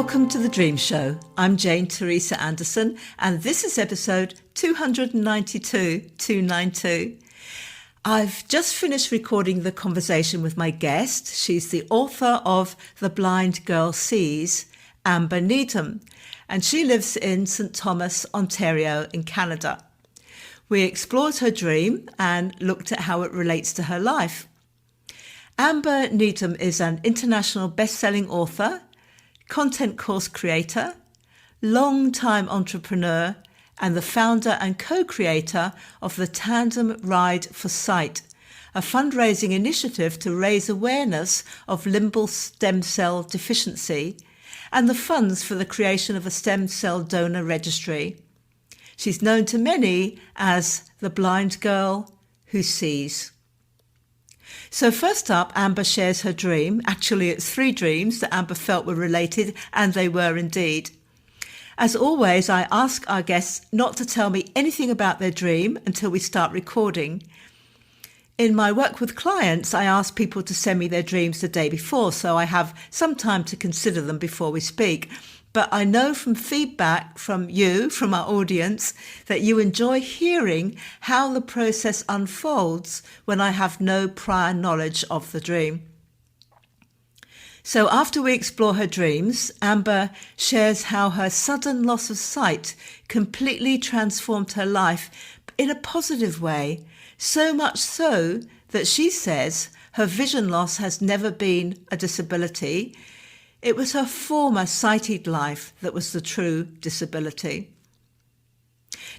Welcome to The Dream Show. I'm Jane Teresa Anderson, and this is episode 292. I've just finished recording the conversation with my guest. She's the author of The Blind Girl Sees, Amber Needham, and she lives in St. Thomas, Ontario in Canada. We explored her dream and looked at how it relates to her life. Amber Needham is an international best-selling author, content course creator, long-time entrepreneur, and the founder and co-creator of the Tandem Ride for Sight, a fundraising initiative to raise awareness of Limbal Stem-Cell Deficiency and the funds for the creation of a stem cell donor registry. She's known to many as the blind girl who sees. So first up, Amber shares her dream. Actually, it's 3 dreams that Amber felt were related, and they were indeed. As always, I ask our guests not to tell me anything about their dream until we start recording. In my work with clients, I ask people to send me their dreams the day before, so I have some time to consider them before we speak. But I know from feedback from you, from our audience, that you enjoy hearing how the process unfolds when I have no prior knowledge of the dream. So after we explore her dreams, Amber shares how her sudden loss of sight completely transformed her life in a positive way, so much so that she says her vision loss has never been a disability. It was her former sighted life that was the true disability.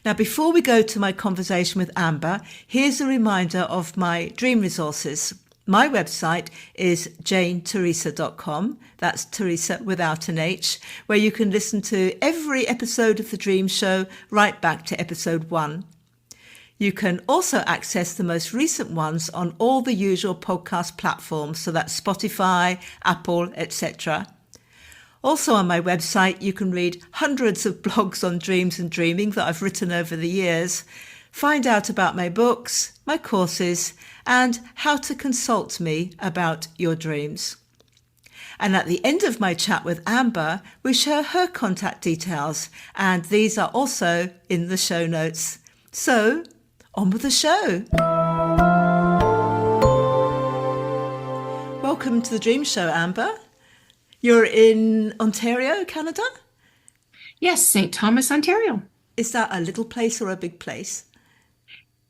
Now, before we go to my conversation with Amber, here's a reminder of my dream resources. My website is janeteresa.com. That's Teresa without an H, where you can listen to every episode of The Dream Show right back to episode 1. You can also access the most recent ones on all the usual podcast platforms, so that's Spotify, Apple, etc. Also on my website, you can read hundreds of blogs on dreams and dreaming that I've written over the years, find out about my books, my courses, and how to consult me about your dreams. And at the end of my chat with Amber, we share her contact details, and these are also in the show notes. So, on with the show. Welcome to The Dream Show, Amber. You're in Ontario, Canada? Yes, St. Thomas, Ontario. Is that a little place or a big place?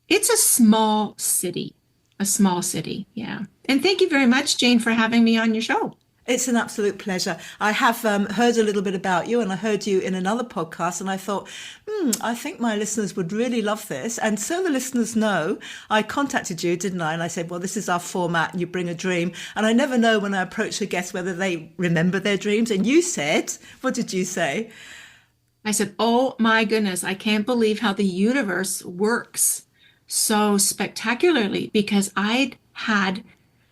It's a small city, yeah. And thank you very much, Jane, for having me on your show. It's an absolute pleasure. I have heard a little bit about you, and I heard you in another podcast, and I thought, I think my listeners would really love this. And so the listeners know, I contacted you, didn't I? And I said, well, this is our format, and you bring a dream. And I never know when I approach a guest whether they remember their dreams. And you said, what did you say? I said, oh my goodness, I can't believe how the universe works so spectacularly, because I'd had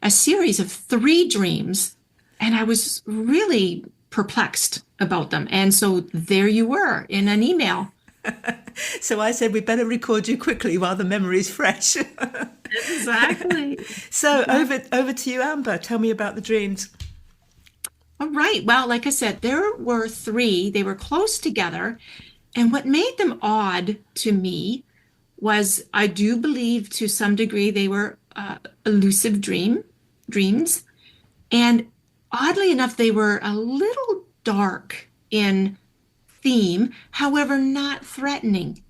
a series of 3 dreams and I was really perplexed about them. And so there you were in an email. So I said, we better record you quickly while the memory's fresh. Exactly. So over to you, Amber. Tell me about the dreams. All right. Well, like I said, there were 3. They were close together. And what made them odd to me was, I do believe to some degree they were lucid dreams. And oddly enough, they were a little dark in theme, however, not threatening.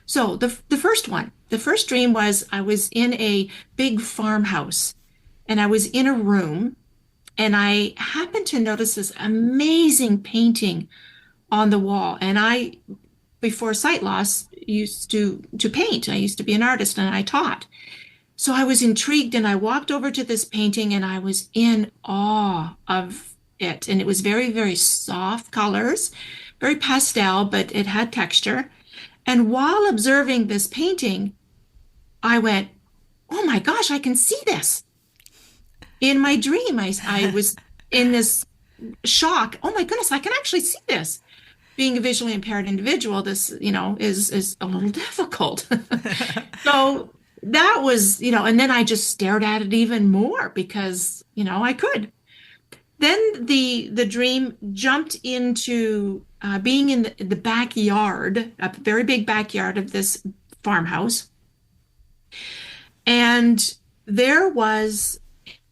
So the first dream was, I was in a big farmhouse and I was in a room and I happened to notice this amazing painting on the wall. And I, before sight loss, used to paint. I used to be an artist and I taught. So I was intrigued and I walked over to this painting and I was in awe of it. And it was very, very soft colors, very pastel, but it had texture. And while observing this painting, I went, oh my gosh, I can see this. In my dream, I was in this shock. Oh my goodness, I can actually see this. Being a visually impaired individual, this, is a little difficult. So that was, and then I just stared at it even more because, I could. Then the dream jumped into being in the backyard, a very big backyard of this farmhouse. And there was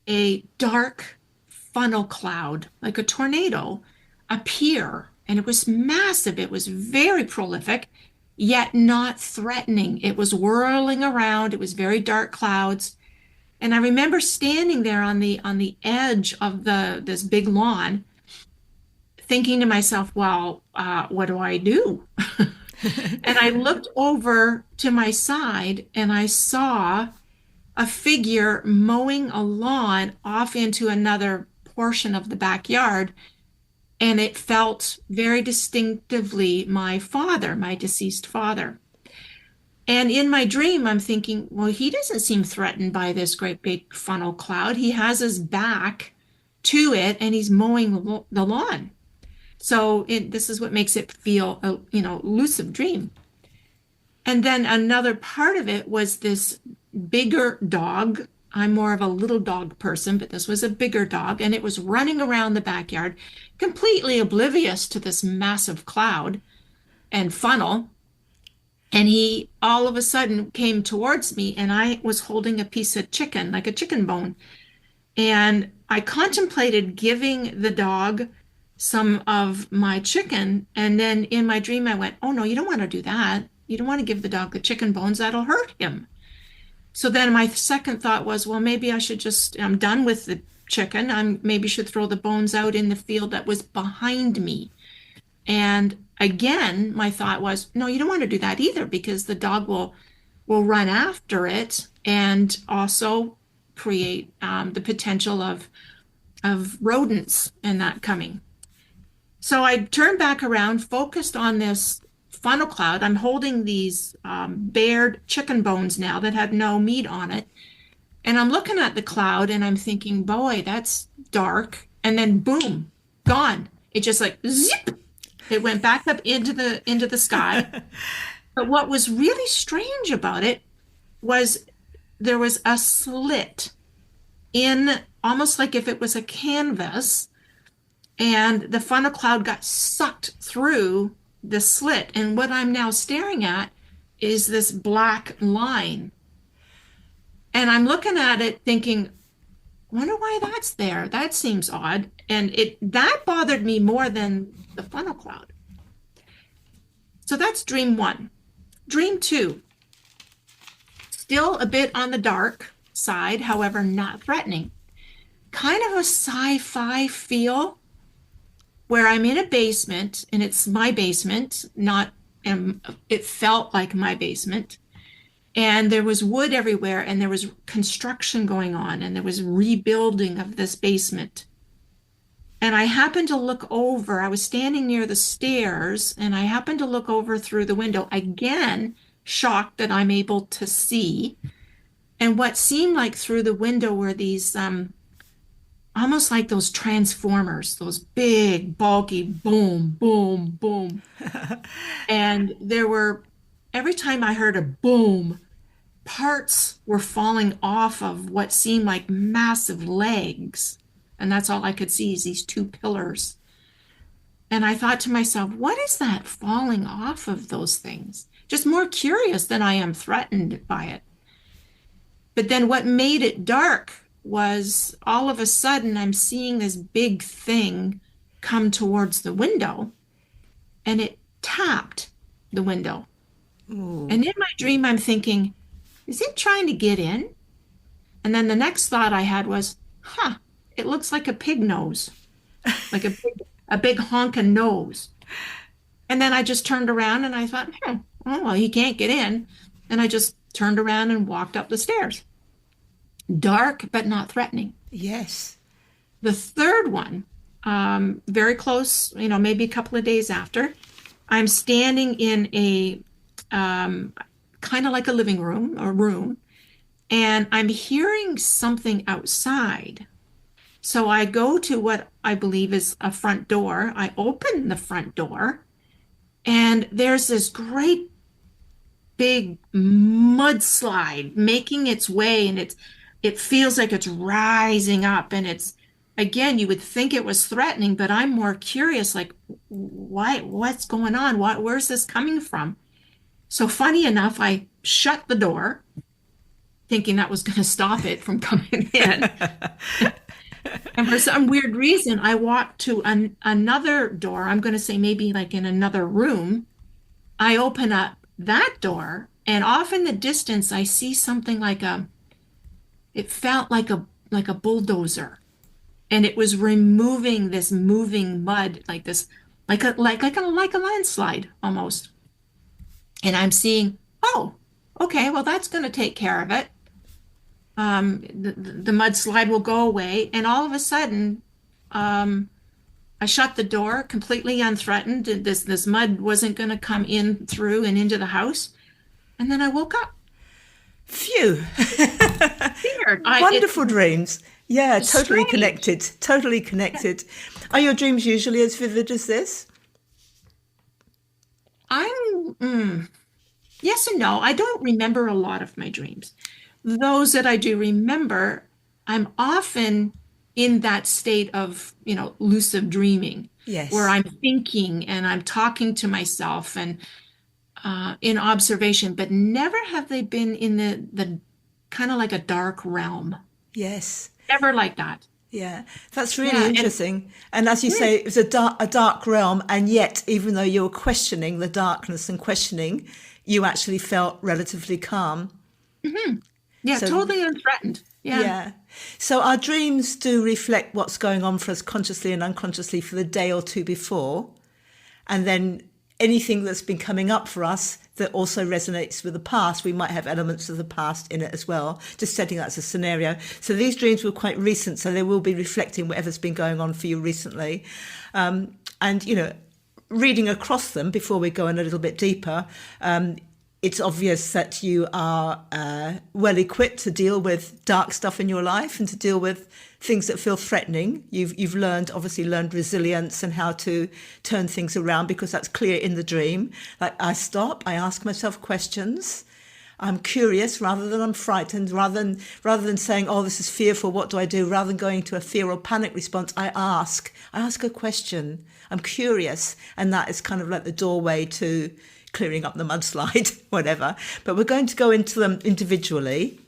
a dark funnel cloud, like a tornado, appear. And it was massive. It was very prolific, yet not threatening. It was whirling around. It was very dark clouds. And I remember standing there on the edge of this big lawn, thinking to myself, well, what do I do? And I looked over to my side and I saw a figure mowing a lawn off into another portion of the backyard. And it felt very distinctively my father, my deceased father. And in my dream, I'm thinking, well, he doesn't seem threatened by this great big funnel cloud. He has his back to it and he's mowing the lawn. So this is what makes it feel a, lucid dream. And then another part of it was this bigger dog. I'm more of a little dog person, but this was a bigger dog, and it was running around the backyard, completely oblivious to this massive cloud and funnel. And he all of a sudden came towards me, and I was holding a piece of chicken, like a chicken bone. And I contemplated giving the dog some of my chicken. And then in my dream, I went, oh, no, you don't want to do that. You don't want to give the dog the chicken bones. That'll hurt him. So then my second thought was, well, maybe I should I'm done with the chicken. Maybe should throw the bones out in the field that was behind me. And again, my thought was, no, you don't want to do that either, because the dog will run after it and also create the potential of rodents and that coming. So I turned back around, focused on this funnel cloud. I'm holding these bared chicken bones now that had no meat on it. And I'm looking at the cloud and I'm thinking, boy, that's dark. And then boom, gone. It just like zip. It went back up into the sky. But what was really strange about it was there was a slit in, almost like if it was a canvas, and the funnel cloud got sucked through the slit. And what I'm now staring at is this black line. And I'm looking at it thinking, wonder why that's there. That seems odd. And that bothered me more than the funnel cloud. So that's dream one. Dream two, still a bit on the dark side, however, not threatening. Kind of a sci-fi feel, where I'm in a basement, and it's my basement, it felt like my basement. And there was wood everywhere, and there was construction going on, and there was rebuilding of this basement. And I happened to look over, I was standing near the stairs, and I happened to look over through the window, again, shocked that I'm able to see. And what seemed like through the window were these almost like those transformers, those big, bulky, boom, boom, boom. And there were, every time I heard a boom, parts were falling off of what seemed like massive legs. And that's all I could see, is these two pillars. And I thought to myself, what is that falling off of those things? Just more curious than I am threatened by it. But then what made it dark was, all of a sudden I'm seeing this big thing come towards the window, and it tapped the window. Ooh. And in my dream, I'm thinking, is it trying to get in? And then the next thought I had was, it looks like a pig nose, like a big honking nose. And then I just turned around and I thought, oh, well, he can't get in. And I just turned around and walked up the stairs. Dark, but not threatening. Yes. The third one, very close, maybe a couple of days after, I'm standing in a kind of like a living room or room, and I'm hearing something outside. So I go to what I believe is a front door. I open the front door, and there's this great big mudslide making its way, and it feels like it's rising up, and again, you would think it was threatening, but I'm more curious, like, what's going on? Where's this coming from? So funny enough, I shut the door, thinking that was going to stop it from coming in. And for some weird reason, I walked to another door. I'm going to say maybe like in another room. I open up that door, and off in the distance, I see something it felt like a bulldozer, and it was removing this moving mud, like this, like a landslide almost. And I'm seeing, oh, okay, well that's going to take care of it. The mudslide will go away, and all of a sudden, um, I shut the door completely unthreatened. This mud wasn't going to come in through and into the house, and then I woke up. Phew. Weird. Wonderful dreams. Yeah, totally Strange. connected. Totally connected. Are your dreams usually as vivid as this? I'm yes and no. I don't remember a lot of my dreams. Those that I do remember, I'm often in that state of, lucid dreaming, where Yes. I'm thinking and I'm talking to myself and in observation, but never have they been in the kind of like a dark realm. Yes. Never like that. Yeah, that's really Yeah, and interesting. And as you say, it was a dark realm, and yet, even though you were questioning the darkness and questioning, you actually felt relatively calm. yeah, So, totally unthreatened. Yeah. yeah. So our dreams do reflect what's going on for us consciously and unconsciously for the day or two before. And then anything that's been coming up for us that also resonates with the past, we might have elements of the past in it as well, just setting that as a scenario. So these dreams were quite recent, so they will be reflecting whatever's been going on for you recently. And, reading across them before we go in a little bit deeper, it's obvious that you are well equipped to deal with dark stuff in your life and to deal with things that feel threatening. You've obviously learned resilience and how to turn things around, because that's clear in the dream. Like, I stop, I ask myself questions. I'm curious rather than I'm frightened, rather than saying, oh, this is fearful, what do I do? Rather than going to a fear or panic response, I ask a question. I'm curious. And that is kind of like the doorway to clearing up the mudslide, whatever. But we're going to go into them individually,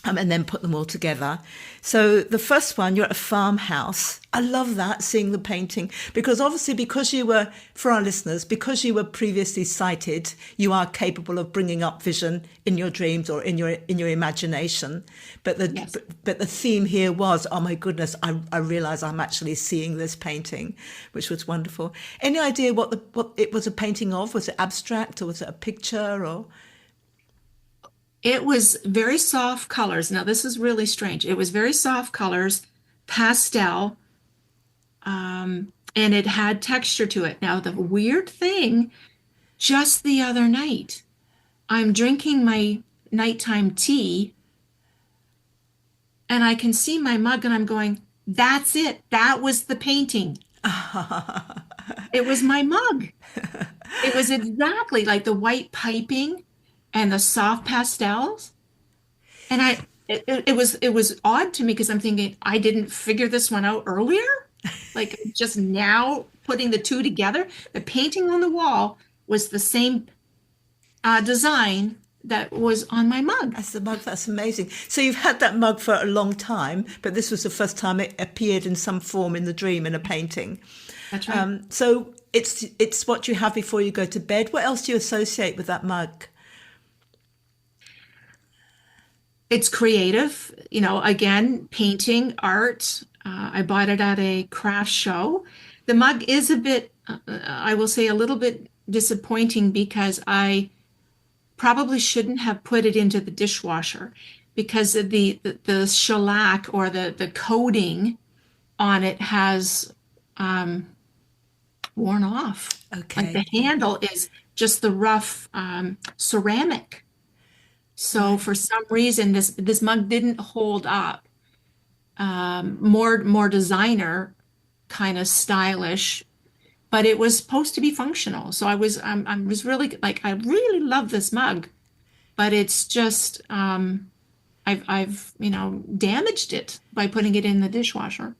and then put them all together. So the first one, you're at a farmhouse. I love that, seeing the painting, because obviously, because you were, for our listeners, because you were previously sighted, you are capable of bringing up vision in your dreams or in your imagination. But Yes. the theme here was, oh my goodness, I realize I'm actually seeing this painting, which was wonderful. Any idea what it was a painting of? Was it abstract, or was it a picture, or? It was very soft colors. Now, this is really strange. It was very soft colors, pastel, and it had texture to it. Now, the weird thing, just the other night, I'm drinking my nighttime tea, and I can see my mug, and I'm going, that's it. That was the painting. It was my mug. It was exactly like the white piping and the soft pastels. And it was odd to me, because I'm thinking I didn't figure this one out earlier. Like, just now putting the two together. The painting on the wall was the same design that was on my mug. That's the mug. That's amazing. So you've had that mug for a long time, but this was the first time it appeared in some form in the dream, in a painting. That's right. So it's what you have before you go to bed. What else do you associate with that mug? It's creative, again, painting, art. I bought it at a craft show. The mug is a bit, I will say, a little bit disappointing, because I probably shouldn't have put it into the dishwasher, because of the shellac, or the coating on it has worn off. Like, Okay. the handle is just the rough ceramic. So Right. for some reason, this mug didn't hold up. More designer, kind of stylish, but it was supposed to be functional. So I was really like, I really love this mug, but it's just I've damaged it by putting it in the dishwasher.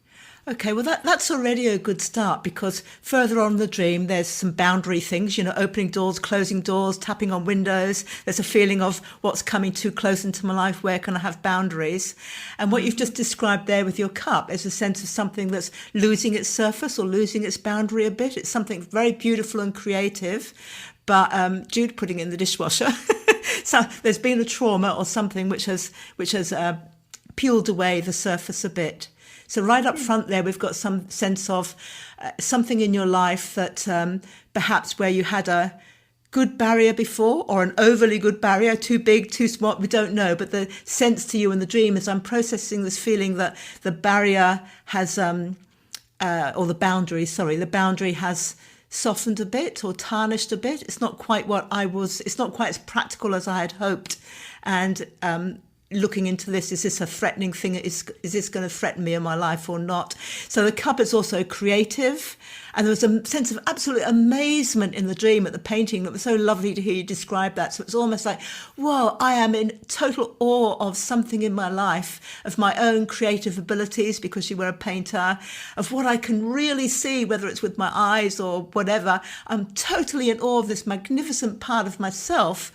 Okay, well, that's already a good start because further on in the dream, there's some boundary things, opening doors, closing doors, tapping on windows. There's a feeling of what's coming too close into my life. Where can I have boundaries? And what you've just described there with your cup is a sense of something that's losing its surface or losing its boundary a bit. It's something very beautiful and creative, but Jude putting it in the dishwasher. So there's been a trauma or something which has peeled away the surface a bit. So right up front there, we've got some sense of something in your life that perhaps where you had a good barrier before or an overly good barrier, too big, too small, we don't know. But the sense to you in the dream is I'm processing this feeling that the barrier has, or the boundary has softened a bit or tarnished a bit. It's not quite it's not quite as practical as I had hoped. And looking into this, is this a threatening thing? Is this going to threaten me in my life or not? So the cup is also creative. And there was a sense of absolute amazement in the dream at the painting. It was so lovely to hear you describe that. So it's almost like, whoa, I am in total awe of something in my life, of my own creative abilities, because you were a painter, of what I can really see, whether it's with my eyes or whatever. I'm totally in awe of this magnificent part of myself,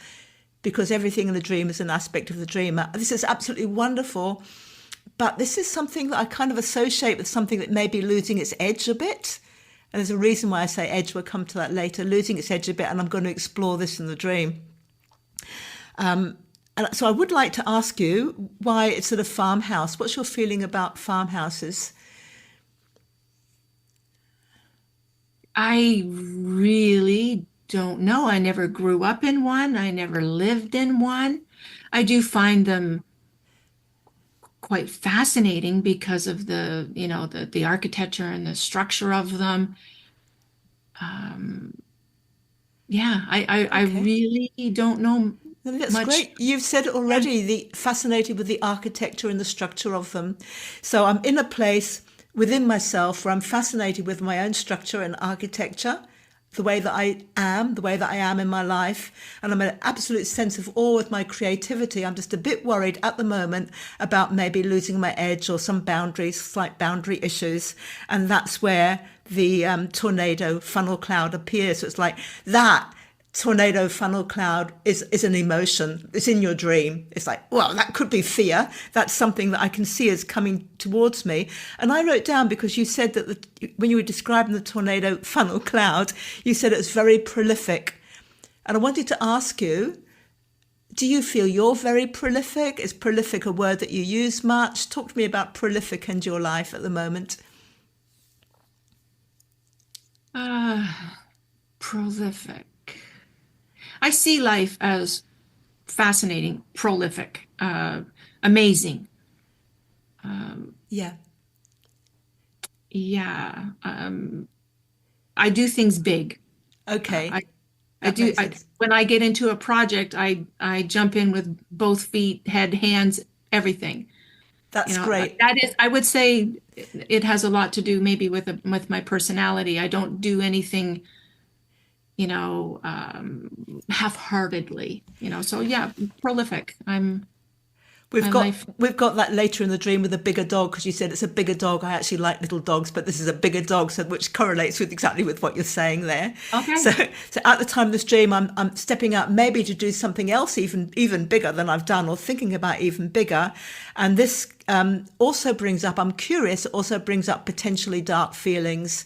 because everything in the dream is an aspect of the dreamer. This is absolutely wonderful, but this is something that I kind of associate with something that may be losing its edge a bit. And there's a reason why I say edge, we'll come to that later, losing its edge a bit, and I'm going to explore this in the dream. And so I would like to ask you why it's at a farmhouse. What's your feeling about farmhouses? I really don't know. I never grew up in one. I never lived in one. I do find them quite fascinating because of the architecture and the structure of them. I really don't know That's much. great. You've said already, fascinated with the architecture and the structure of them. So I'm in a place within myself where I'm fascinated with my own structure and architecture, the way that I am in my life. And I'm in an absolute sense of awe with my creativity. I'm just a bit worried at the moment about maybe losing my edge or some boundaries, slight boundary issues. And that's where the tornado funnel cloud appears. So it's like that tornado funnel cloud is an emotion. It's in your dream. It's like, well, that could be fear. That's something that I can see is coming towards me. And I wrote down, because you said that when you were describing the tornado funnel cloud, you said it was very prolific. And I wanted to ask you, do you feel you're very prolific? Is prolific a word that you use much? Talk to me about prolific and your life at the moment. Prolific. I see life as fascinating, prolific, amazing. Yeah. Yeah. I do things big. Okay. I do. When I get into a project, I jump in with both feet, head, hands, everything. That's great. That is, I would say it has a lot to do maybe with my personality. I don't do anything, half-heartedly, so yeah, prolific. We've got that later in the dream with a bigger dog, because you said it's a bigger dog. I actually like little dogs, but this is a bigger dog, so which correlates with exactly with what you're saying there. Okay. So at the time of this dream, I'm stepping out maybe to do something else even bigger than I've done, or thinking about even bigger. And this also brings up, I'm curious, it also brings up potentially dark feelings.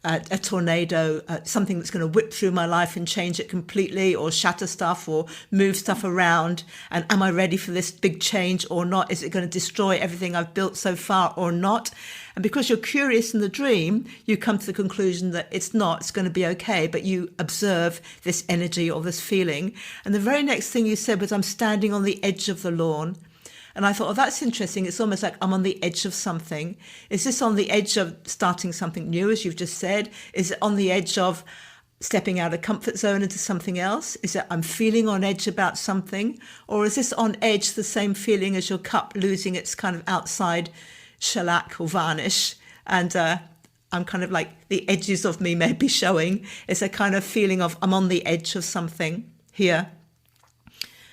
A tornado, something that's going to whip through my life and change it completely, or shatter stuff, or move stuff around. And am I ready for this big change or not? Is it going to destroy everything I've built so far or not? And because you're curious in the dream, you come to the conclusion that it's not, it's going to be okay, but you observe this energy or this feeling. And the very next thing you said was, I'm standing on the edge of the lawn. And I thought, oh, that's interesting. It's almost like I'm on the edge of something. Is this on the edge of starting something new, as you've just said? Is it on the edge of stepping out of comfort zone into something else? Is it I'm feeling on edge about something? Or is this on edge the same feeling as your cup losing its kind of outside shellac or varnish? And I'm kind of like the edges of me may be showing. It's a kind of feeling of I'm on the edge of something here.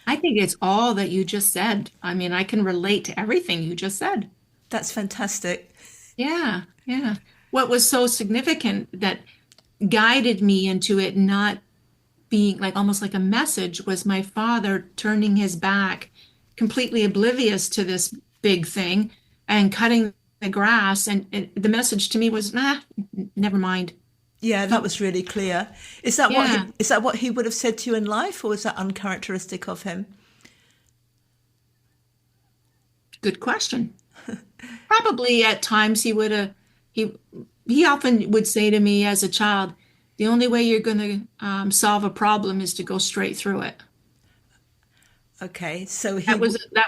I think it's all that you just said. I mean, I can relate to everything you just said. That's fantastic. Yeah, yeah. What was so significant that guided me into it not being like almost like a message was my father turning his back, completely oblivious to this big thing and cutting the grass. And the message to me was, never mind. Yeah, that He, was really clear. Is that what yeah, is that what he would have said to you in life, or is that uncharacteristic of him? good question. Probably at times he he often would say to me as a child, the only way you're going to solve a problem is to go straight through it. Okay, so That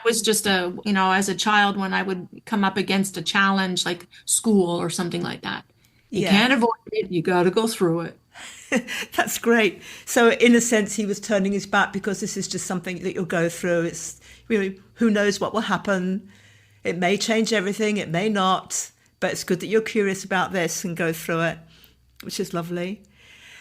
was just as a child when I would come up against a challenge like school or something like that. You yeah, can't avoid it, you got to go through it. that's great. So in a sense, he was turning his back because this is just something that you'll go through. It's really, who knows what will happen. It may change everything, it may not, but it's good that you're curious about this and go through it, which is lovely.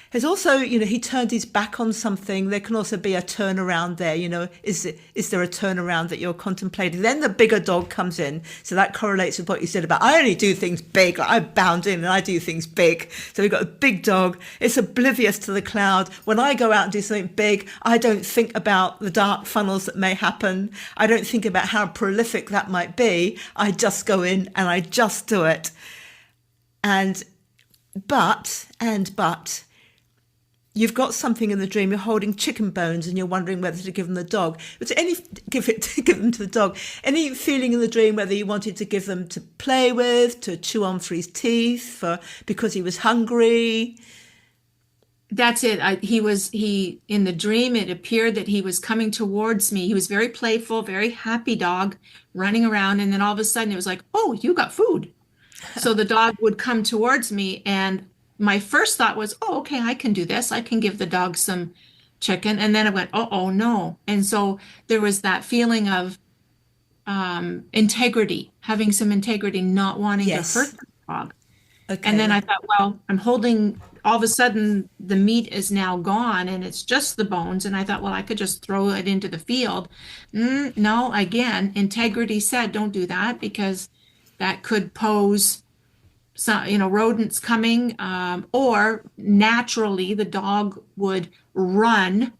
There's also, he turned his back on something. There can also be a turnaround there. Is there a turnaround that you're contemplating? Then the bigger dog comes in. So that correlates with what you said about, I only do things big. Like I bound in and I do things big. So we've got a big dog. It's oblivious to the cloud. When I go out and do something big, I don't think about the dark funnels that may happen. I don't think about how prolific that might be. I just go in and I just do it. And, but, you've got something in the dream. You're holding chicken bones, and you're wondering whether to give them the dog. But give them to the dog. Any feeling in the dream whether you wanted to give them to play with, to chew on for his teeth, because he was hungry? That's it. He in the dream, it appeared that he was coming towards me. He was very playful, very happy dog running around. And then all of a sudden it was like, oh, you got food. So the dog would come towards me, and my first thought was, oh, okay, I can do this. I can give the dog some chicken. And then I went, oh, no. And so there was that feeling of integrity, having some integrity, not wanting to Yes. hurt the dog. And then Okay. I thought, well, all of a sudden the meat is now gone and it's just the bones. And I thought, well, I could just throw it into the field. No, again, integrity said, don't do that because that could pose some, rodents coming, or naturally the dog would run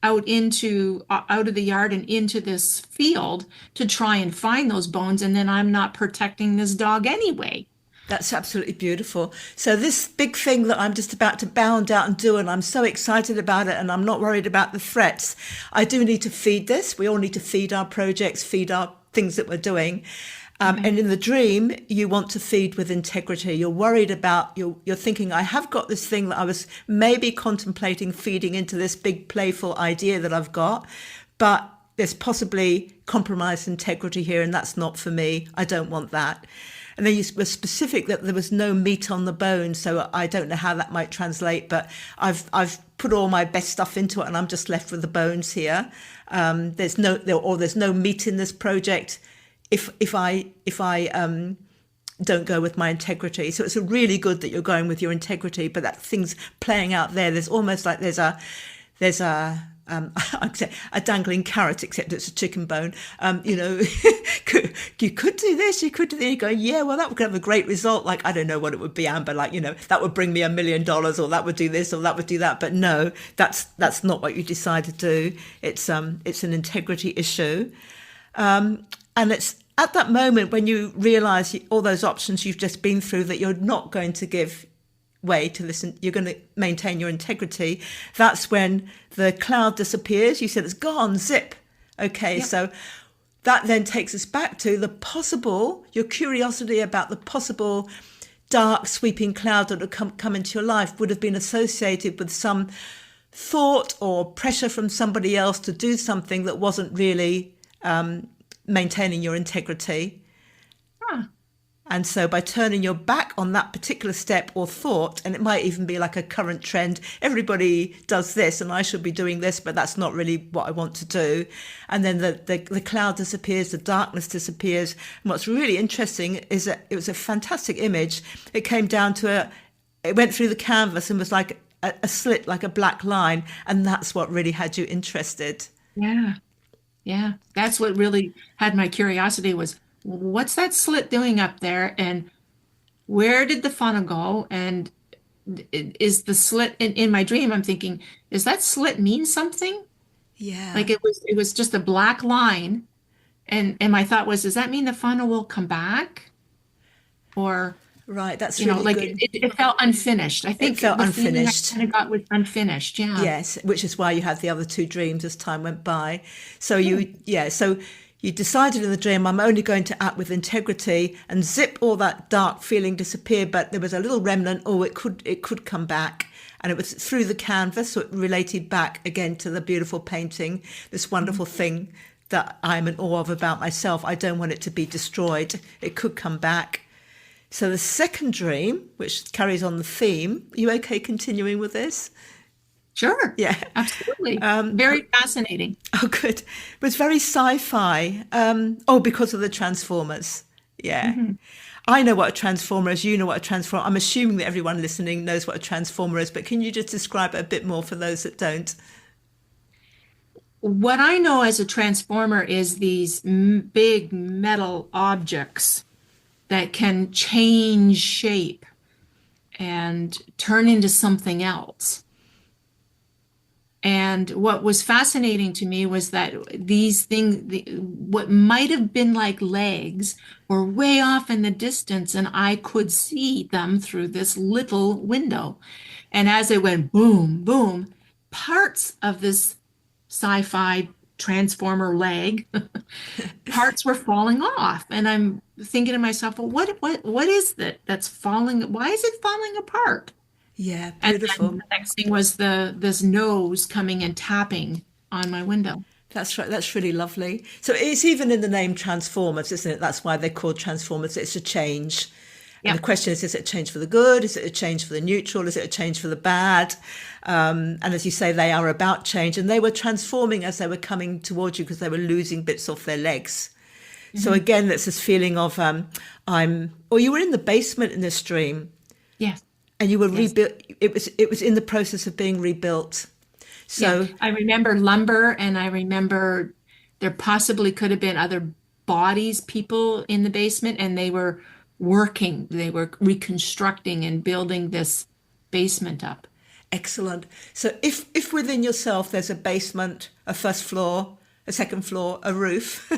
out of the yard and into this field to try and find those bones, and then I'm not protecting this dog anyway. That's absolutely beautiful. So this big thing that I'm just about to bound out and do, and I'm so excited about it, and I'm not worried about the threats. I do need to feed this. We all need to feed our projects, feed our things that we're doing. And in the dream, you want to feed with integrity. You're worried about, you're thinking, I have got this thing that I was maybe contemplating feeding into this big playful idea that I've got, but there's possibly compromised integrity here, and that's not for me. I don't want that. And then you were specific that there was no meat on the bone, so I don't know how that might translate, but I've put all my best stuff into it, and I'm just left with the bones here. There's no meat in this project if I don't go with my integrity. So it's really good that you're going with your integrity, but that thing's playing out there. There's almost like there's a I'd say a dangling carrot, except it's a chicken bone. You could do this, you could do that. You go, yeah, well, that would have a great result. Like, I don't know what it would be, Amber. Like, that would bring me $1 million, or that would do this, or that would do that. But no, that's not what you decide to do. It's an integrity issue, and it's at that moment when you realise all those options you've just been through that you're not going to give way to listen, you're going to maintain your integrity. That's when the cloud disappears. You said it's gone, zip. Okay, yep. So that then takes us back to your curiosity about the possible dark sweeping cloud that would come into your life would have been associated with some thought or pressure from somebody else to do something that wasn't really maintaining your integrity. Huh. And so by turning your back on that particular step or thought, and it might even be like a current trend, everybody does this and I should be doing this, but that's not really what I want to do. And then the cloud disappears, the darkness disappears. And what's really interesting is that it was a fantastic image. It came down to it went through the canvas and was like a slit, like a black line. And that's what really had you interested. Yeah. Yeah. That's what really had my curiosity was, what's that slit doing up there? And where did the funnel go? And is the slit in my dream? I'm thinking, does that slit mean something? Yeah. Like it was just a black line. And my thought was, does that mean the funnel will come back? Or, Right. That's really like it, good. it felt unfinished. I It think felt the feeling I unfinished. kind of got was unfinished. Yeah. Yes, which is why you had the other two dreams as time went by. So Yeah. so you decided in the dream, I'm only going to act with integrity and zip all that dark feeling disappear. But there was a little remnant. Oh, it could come back. And it was through the canvas, so it related back again to the beautiful painting, this wonderful thing that I'm in awe of about myself. I don't want it to be destroyed. It could come back. So the second dream, which carries on the theme, are you okay continuing with this? Sure. Yeah. Absolutely. Very fascinating. Oh, good. It was very sci-fi. Because of the Transformers. Yeah. Mm-hmm. I know what a transformer is. You know what a transformer. I'm assuming that everyone listening knows what a transformer is, but can you just describe it a bit more for those that don't? What I know as a transformer is these big metal objects that can change shape and turn into something else. And what was fascinating to me was that these things, what might have been like legs, were way off in the distance, and I could see them through this little window. And as it went boom, boom, parts of this sci-fi transformer leg, parts were falling off. And I'm thinking to myself, well, what is that that's falling? Why is it falling apart? Yeah, And then beautiful. the next thing was this nose coming and tapping on my window. That's right. That's really lovely. So it's even in the name Transformers, isn't it? That's why they're called Transformers. It's a change. And the Yep. question is it a change for the good? Is it a change for the neutral? Is it a change for the bad? And as you say, they are about change. And they were transforming as they were coming towards you because they were losing bits off their legs. So Hmm. again, that's this feeling of you were in the basement in this dream Yes. and you were Yes. rebuilt. It was in the process of being rebuilt. Yeah. So I remember lumber, and I remember there possibly could have been other bodies, people in the basement, and they were working, they were reconstructing and building this basement up. excellent. So if within yourself there's a basement, a first floor, a second floor, a roof,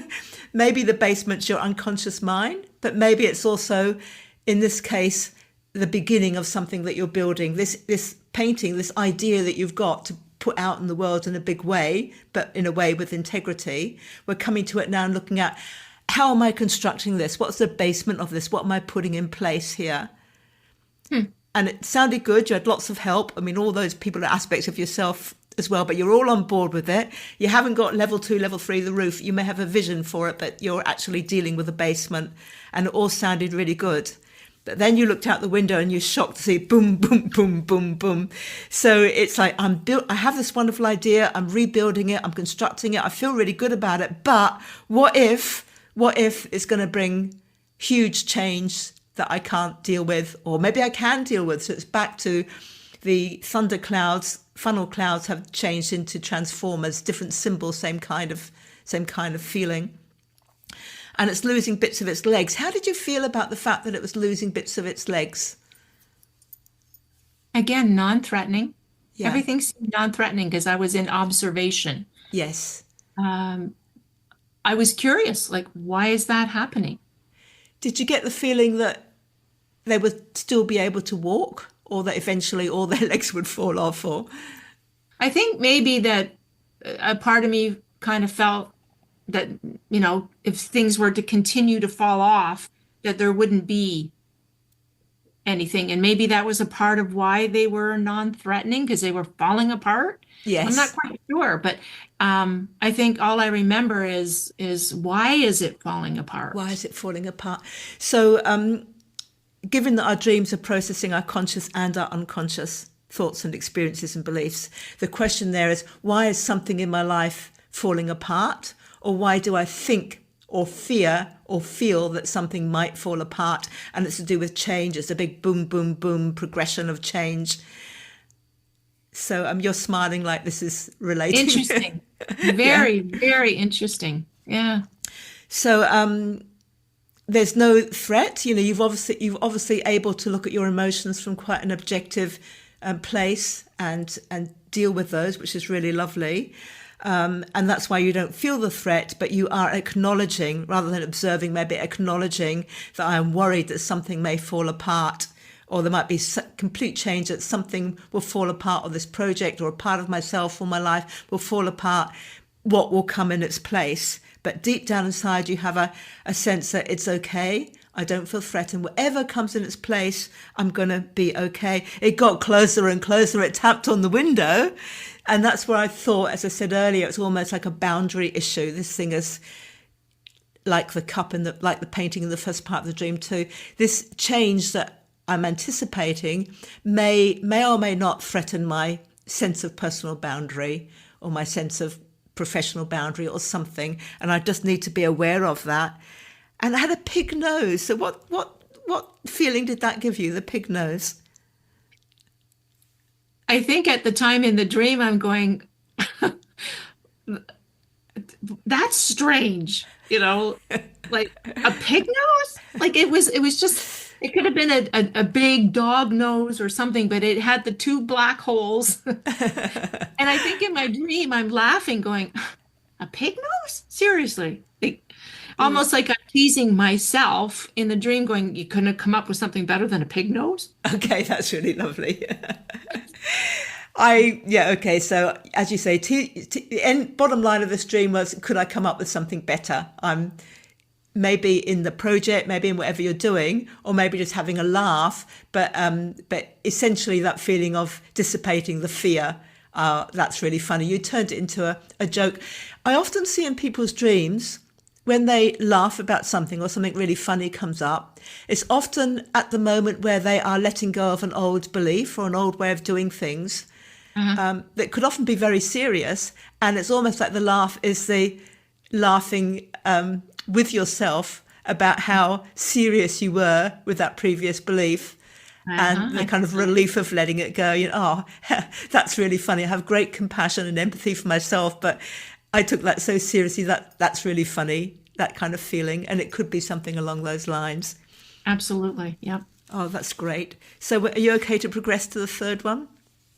maybe the basement's your unconscious mind, but maybe it's also, in this case, the beginning of something that you're building. This painting, this idea that you've got to put out in the world in a big way, but in a way with integrity. We're coming to it now and looking at how am I constructing this? What's the basement of this? What am I putting in place here? And it sounded good. You had lots of help. I mean, all those people are aspects of yourself as well, but you're all on board with it. You haven't got level 2, level 3, the roof. You may have a vision for it, but you're actually dealing with the basement, and it all sounded really good. But then you looked out the window and you're shocked to see boom, boom, boom, boom, boom. So it's like, I have this wonderful idea. I'm rebuilding it. I'm constructing it. I feel really good about it. But what if it's going to bring huge change that I can't deal with, or maybe I can deal with? So it's back to the thunder clouds, funnel clouds have changed into transformers, different symbols, same kind of feeling. And it's losing bits of its legs. How did you feel about the fact that it was losing bits of its legs? Again, non-threatening. Yeah. Everything seemed non-threatening because I was in observation. Yes. Um, I was curious, like, why is that happening? Did you get the feeling that they would still be able to walk, or that eventually all their legs would fall off? Or I think maybe that a part of me kind of felt that, if things were to continue to fall off, that there wouldn't be anything. And maybe that was a part of why they were non-threatening because they were falling apart. I'm not yes, quite sure, but I think all I remember is why is it falling why apart? is it falling apart? So, given that our dreams are processing our conscious and our unconscious thoughts and experiences and beliefs, the question there is, why is something in my life falling apart? Or why do I think or fear or feel that something might fall apart? And it's to do with change. It's a big boom, boom, boom progression of change. So you're smiling like this is relating. Interesting. Yeah. Very, very interesting. Yeah. So there's no threat. You've obviously able to look at your emotions from quite an objective place and deal with those, which is really lovely. And that's why you don't feel the threat, but you are acknowledging, rather than observing, maybe acknowledging that I am worried that something may fall apart, or there might be complete change, that something will fall apart, or this project or a part of myself or my life will fall apart. What will come in its place? But deep down inside, you have a sense that it's okay. I don't feel threatened. Whatever comes in its place, I'm going to be okay. It got closer and closer. It tapped on the window. And that's where I thought, as I said earlier, it's almost like a boundary issue. This thing is like the cup like the painting in the first part of the dream too. This change that I'm anticipating may or may not threaten my sense of personal boundary or my sense of professional boundary or something, and I just need to be aware of that. And I had a pig nose. So what feeling did that give you, the pig nose? I think at the time in the dream, I'm going, that's strange, like a pig nose. Like it was just. It could have been a big dog nose or something, but it had the two black holes. And I think in my dream, I'm laughing, going, a pig nose? Seriously? Almost like I'm teasing myself in the dream, going, you couldn't have come up with something better than a pig nose? Okay, that's really lovely. Okay. So as you say, the bottom line of this dream was, could I come up with something better? I'm maybe in the project, maybe in whatever you're doing, or maybe just having a laugh, but essentially that feeling of dissipating the fear, that's really funny. You turned it into a joke. I often see in people's dreams, when they laugh about something or something really funny comes up, it's often at the moment where they are letting go of an old belief or an old way of doing things, that could often be very serious. And it's almost like the laugh is the laughing with yourself about how serious you were with that previous belief, and the kind of relief of letting it go. That's really funny. I have great compassion and empathy for myself, but I took that so seriously. That's really funny, that kind of feeling. And it could be something along those lines. Absolutely. Yep. Oh, that's great. So are you okay to progress to the third one?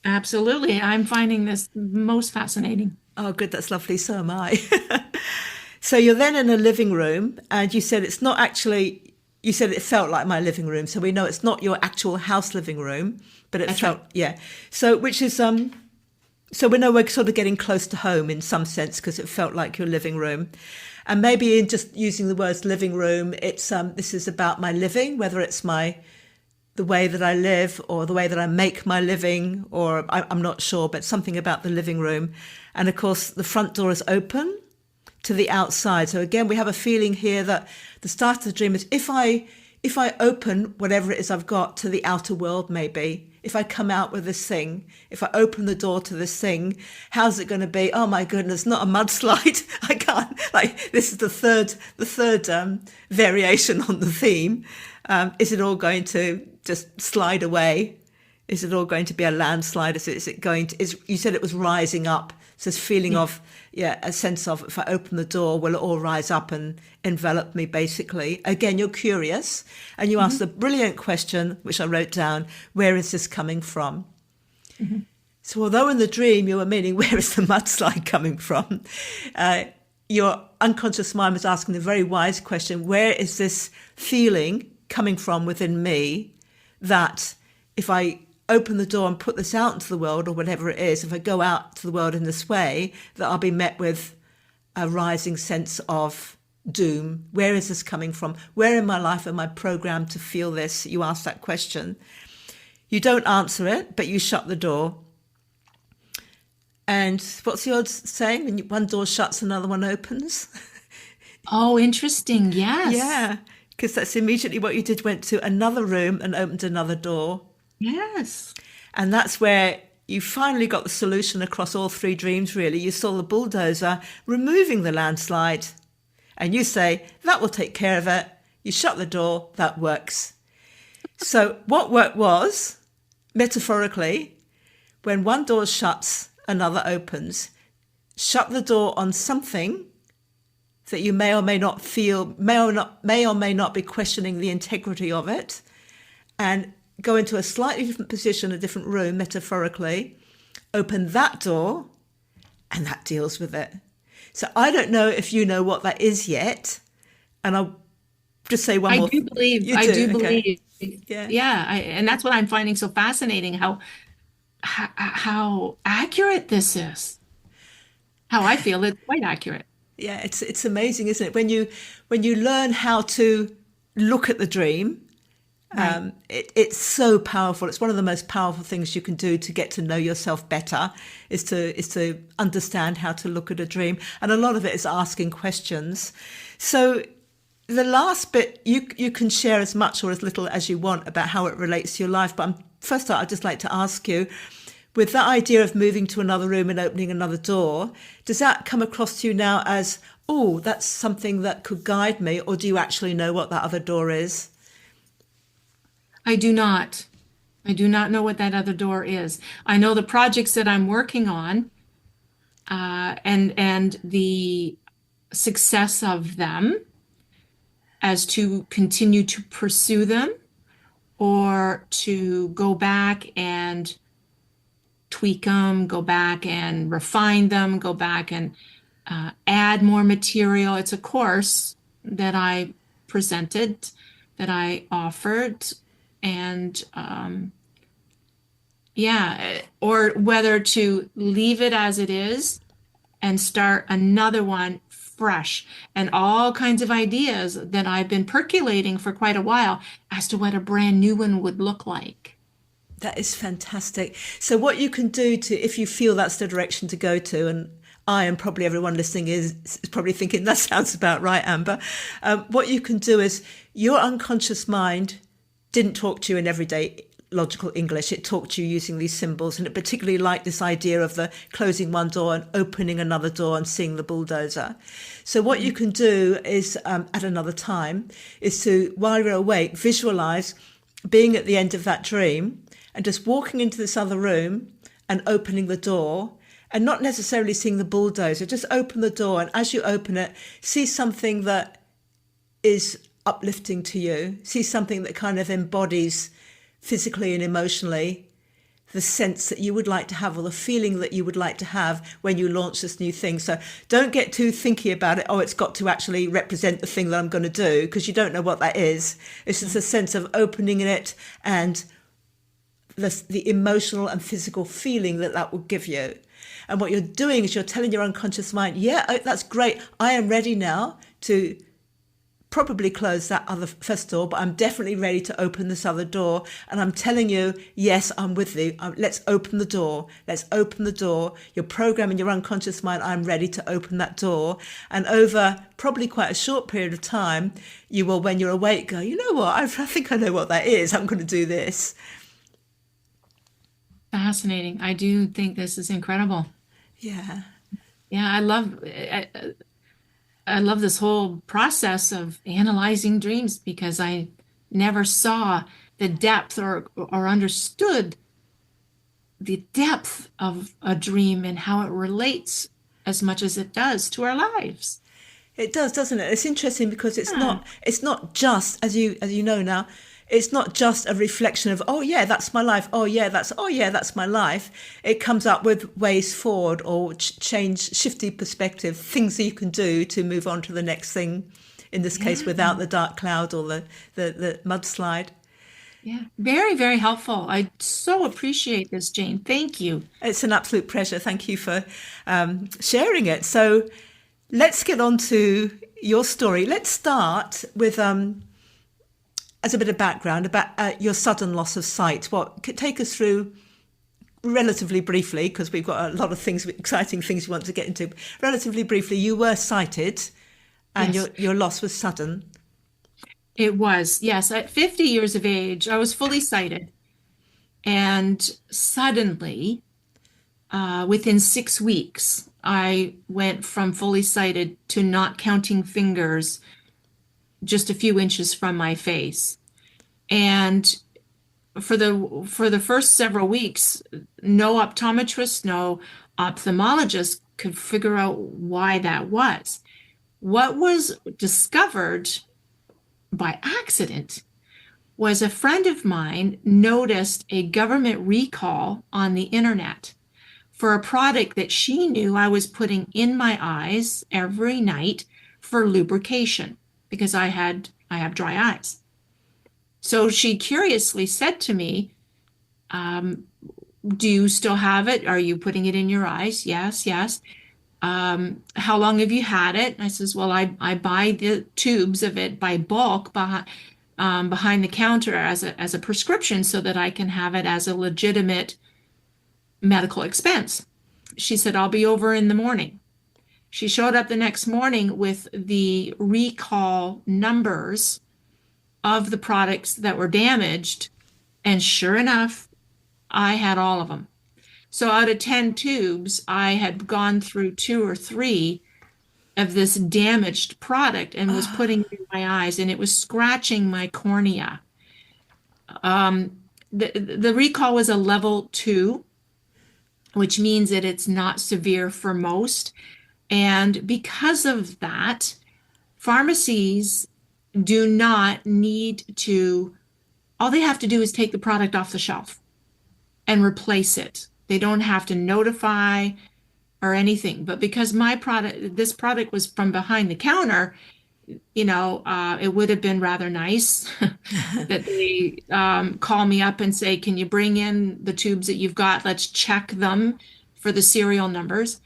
Absolutely. I'm finding this most fascinating. Oh, good. That's lovely. So am I. So you're then in a living room, and you said it's not actually, you said it felt like my living room. So we know it's not your actual house living room, but it felt, right. Yeah. So which is, so we know we're sort of getting close to home in some sense, because it felt like your living room. And maybe in just using the words living room, it's, this is about my living, whether it's the way that I live or the way that I make my living, or I'm not sure, but something about the living room. And of course, the front door is open to the outside. So again, we have a feeling here that the start of the dream is if I open whatever it is I've got to the outer world, maybe, if I come out with this thing, if I open the door to this thing, how's it going to be? Oh my goodness, not a mudslide. I can't, this is the third variation on the theme. Is it all going to just slide away? Is it all going to be a landslide? Is it going to, you said it was rising up. So this feeling of, a sense of, if I open the door, will it all rise up and envelop me, basically? Again, you're curious, and you ask the brilliant question, which I wrote down, where is this coming from? Mm-hmm. So although in the dream you were meaning, where is the mudslide coming from? Your unconscious mind was asking the very wise question, where is this feeling coming from within me that if I open the door and put this out into the world, or whatever it is, if I go out to the world in this way, that I'll be met with a rising sense of doom? Where is this coming from? Where in my life am I programmed to feel this? You ask that question. You don't answer it, but you shut the door. And what's the old saying? When one door shuts, another one opens. Oh, interesting. Yes. Yeah, because that's immediately what you did, went to another room and opened another door. Yes. And that's where you finally got the solution across all three dreams, really. You saw the bulldozer removing the landslide. And you say, that will take care of it. You shut the door, that works. So what worked was, metaphorically, when one door shuts, another opens. Shut the door on something that you may or may not feel, may or may not be questioning the integrity of it, and go into a slightly different position, a different room, metaphorically, open that door, and that deals with it. So I don't know if you know what that is yet, and I'll just say one more. I do Okay. believe. Yeah. Yeah, and that's what I'm finding so fascinating, how accurate this is. How I feel it's quite accurate. Yeah, it's amazing, isn't it? When you learn how to look at the dream, Right. it's so powerful. It's one of the most powerful things you can do to get to know yourself better, is to understand how to look at a dream. And a lot of it is asking questions. So the last bit, you can share as much or as little as you want about how it relates to your life. But first, I'd just like to ask you, with that idea of moving to another room and opening another door, does that come across to you now as, oh, that's something that could guide me, or do you actually know what that other door is? I do not. I do not know what that other door is. I know the projects that I'm working on, and the success of them as to continue to pursue them or to go back and tweak them, go back and refine them, go back and add more material. It's a course that I presented, that I offered, and yeah, or whether to leave it as it is and start another one fresh, and all kinds of ideas that I've been percolating for quite a while as to what a brand new one would look like. That is fantastic. So what you can do to, if you feel that's the direction to go to, and I and probably everyone listening is probably thinking that sounds about right, Amber. What you can do is your unconscious mind didn't talk to you in everyday logical English. It talked to you using these symbols, and it particularly liked this idea of the closing one door and opening another door and seeing the bulldozer. So what you can do is, at another time, is to, while you're awake, visualize being at the end of that dream and just walking into this other room and opening the door, and not necessarily seeing the bulldozer. Just open the door, and as you open it, see something that is uplifting to you. See something that kind of embodies physically and emotionally the sense that you would like to have, or the feeling that you would like to have when you launch this new thing. So don't get too thinky about it. Oh, it's got to actually represent the thing that I'm going to do, because you don't know what that is. It's just a sense of opening it and the emotional and physical feeling that that will give you. And what you're doing is you're telling your unconscious mind, yeah, oh, that's great. I am ready now to probably close that other first door, but I'm definitely ready to open this other door. And I'm telling you, yes, I'm with you. Let's open the door. Let's open the door. You're programming your unconscious mind, I'm ready to open that door. And over probably quite a short period of time, you will, when you're awake, go, you know what, I think I know what that is. I'm going to do this. Fascinating. I do think this is incredible. Yeah. Yeah, I love this whole process of analyzing dreams, because I never saw the depth or understood the depth of a dream and how it relates as much as it does to our lives. It does, doesn't it? It's interesting because Yeah. it's not just, as you know now, it's not just a reflection of, oh yeah, that's my life. Oh yeah, that's my life. It comes up with ways forward, or shifty perspective, things that you can do to move on to the next thing. In this case, Yeah. without the dark cloud or the mudslide. Yeah. Very, very helpful. I so appreciate this, Jane. Thank you. It's an absolute pleasure. Thank you for sharing it. So let's get on to your story. Let's start with as a bit of background about your sudden loss of sight. What could take us through relatively briefly, because we've got a lot of things, exciting things we want to get into. Relatively briefly, you were sighted, and Yes, your loss was sudden. it was. Yes, at 50 years of age, I was fully sighted. And suddenly, within 6 weeks, I went from fully sighted to not counting fingers just a few inches from my face. And for the first several weeks, no optometrist, no ophthalmologist could figure out why that was. What was discovered by accident was a friend of mine noticed a government recall on the internet for a product that she knew I was putting in my eyes every night for lubrication because I have dry eyes. So she curiously said to me, um, "Do you still have it? Are you putting it in your eyes?" Yes, yes. How long have you had it? I says, "Well, I buy the tubes of it by bulk behind the counter as a prescription so that I can have it as a legitimate medical expense." She said, "I'll be over in the morning." She showed up the next morning with the recall numbers of the products that were damaged. And sure enough, I had all of them. So out of 10 tubes, I had gone through two or three of this damaged product and was putting it in my eyes, and it was scratching my cornea. The recall was a level 2, which means that it's not severe for most. And because of that, pharmacies do not need to, all they have to do is take the product off the shelf and replace it. They don't have to notify or anything. But because this product was from behind the counter, it would have been rather nice that they call me up and say, "Can you bring in the tubes that you've got? Let's check them for the serial numbers."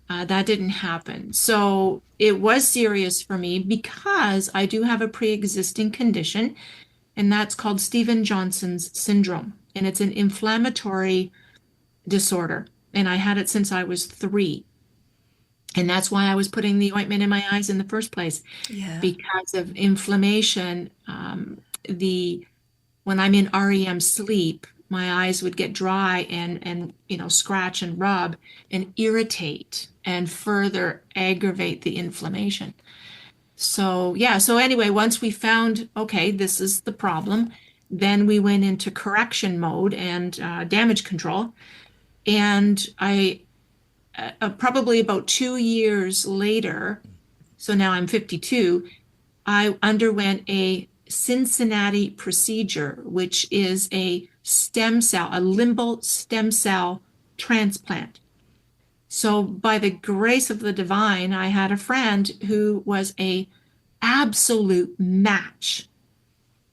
That didn't happen. So it was serious for me because I do have a pre-existing condition, and that's called Stevens-Johnson's syndrome. And it's an inflammatory disorder. And I had it since I was 3. And that's why I was putting the ointment in my eyes in the first place, Yeah. because of inflammation. When I'm in REM sleep, my eyes would get dry and scratch and rub and irritate and further aggravate the inflammation. So yeah, so anyway, once we found, okay, this is the problem, then we went into correction mode and damage control. And I probably about 2 years later, so now I'm 52, I underwent a Cincinnati procedure, which is a limbal stem cell transplant. So by the grace of the divine, I had a friend who was a absolute match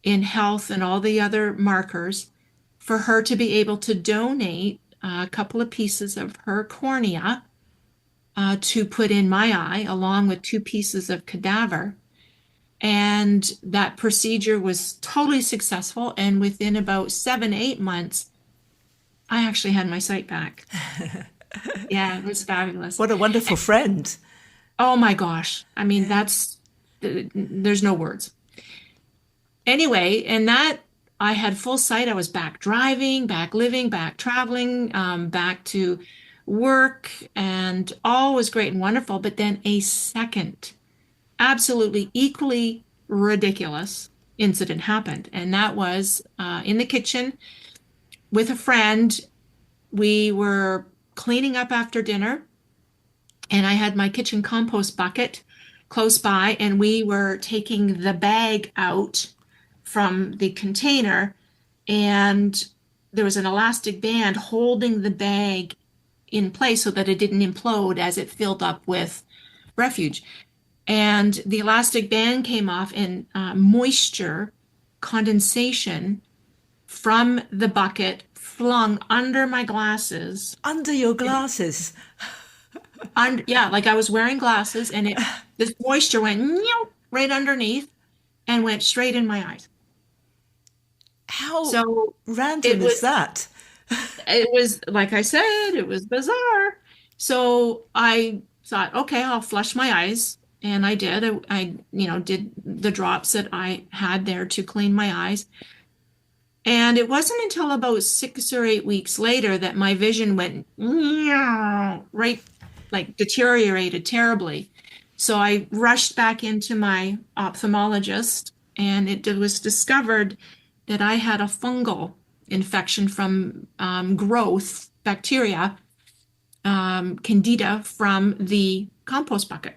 in health and all the other markers for her to be able to donate a couple of pieces of her cornea to put in my eye, along with 2 pieces of cadaver. And that procedure was totally successful. And within about 7, 8 months, I actually had my sight back. Yeah, it was fabulous. What a wonderful friend. Oh my gosh. I mean, there's no words. Anyway, and that I had full sight. I was back driving, back living, back traveling, back to work, and all was great and wonderful. But then a second, absolutely equally ridiculous incident happened. And that was in the kitchen with a friend. We were cleaning up after dinner, and I had my kitchen compost bucket close by, and we were taking the bag out from the container, and there was an elastic band holding the bag in place so that it didn't implode as it filled up with refuge. And the elastic band came off, and moisture condensation from the bucket flung under my glasses. Under your glasses. Yeah, like I was wearing glasses, and this moisture went right underneath and went straight in my eyes. How So random is that? it was, like I said, it was bizarre. So I thought, okay, I'll flush my eyes. And I did. I did the drops that I had there to clean my eyes. And it wasn't until about 6 or 8 weeks later that my vision went right, like deteriorated terribly. So I rushed back into my ophthalmologist, and it was discovered that I had a fungal infection from growth bacteria, candida, from the compost bucket.